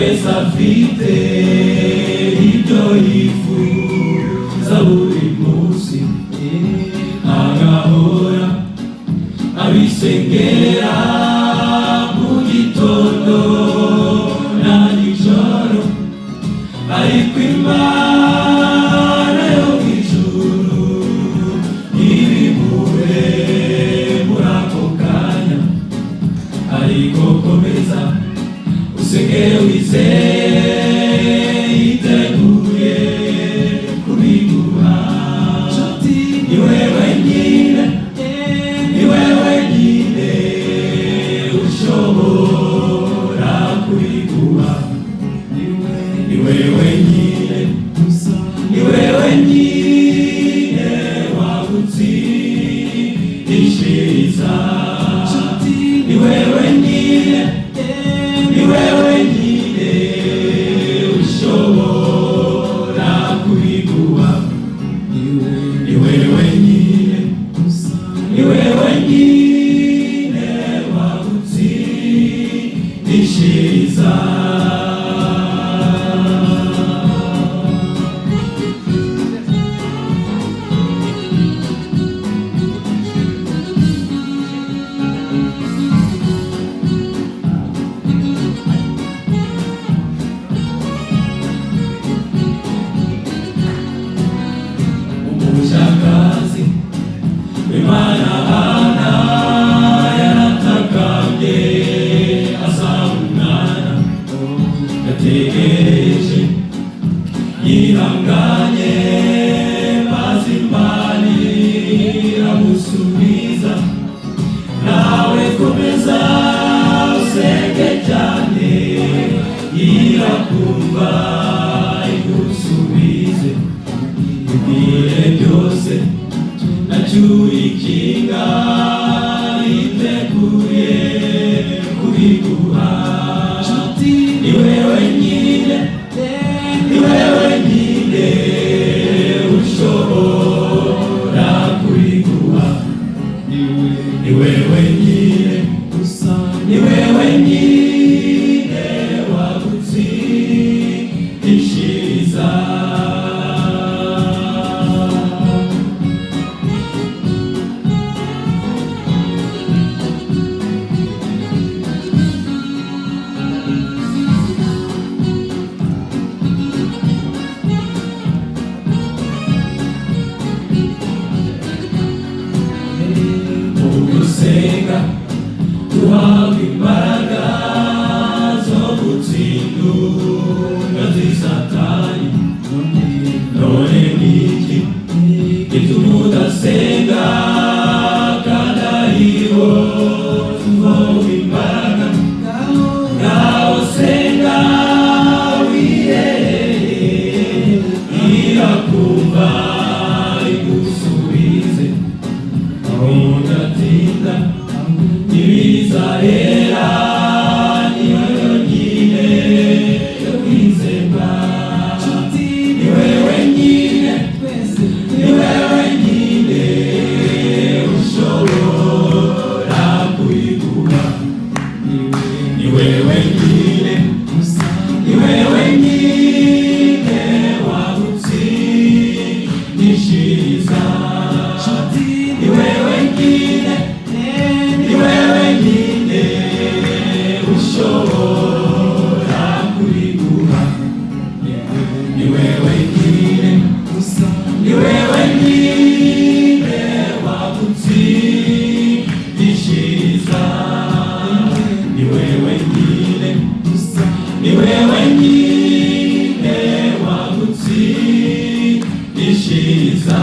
wese afite ibyo yifuza buri munsi, agahora abisengera mu gitondo na nijoro, ariko Imana yo mw'ijuru ntibimure muri ako kanya. Ariko komeza usenge wizeye, yiteguye kubiguha. Ni wewe nyine, ni wewe nyine ushobora kubiguha. Ni wewe nyine, ni wewe nyine wagutsindishiriza. Ni wewe nyine, ni wewe nyine ushobora kubiguha. Ni wewe nyine, ni wewe nyine wagutsindishiriza. Umushakazi w'Imana Hana yaratakambye asaba umwana, yategereje yihanganye, maze Imana iramusubiza. Nawe komeza usenge cyane, irakumva igusubize. Ibihe byose nacyurikinga, yiteguye kubiguha. Ni wewe nyine, ni wewe nyine ushobora kubiguha. Ni wewe nyine, ni wewe nyine wagutsindishiriza. Ugusenga duhabwa imbaraga zo gutsinda z'Isatani. None niki gituma udasenga kandi ariho tuvoma imbaraga? Ngaho senga wiherereye, irakumva igusubize. Udatinda ntibizahera, niyo yonyine yo kwizerwa. Ni wewe nyine, ni wewe nyine ushobora kubiguha. Ni wewe nyine, ni wewe nyine wagutsindishiriza. Ni wewe nyine, ni wewe nyine ushobora kubiguha. Ni wewe nyine, ni wewe nyine wagutsindishiriza. Ni wewe nyine, ni wewe nyine wagutsindishiriza.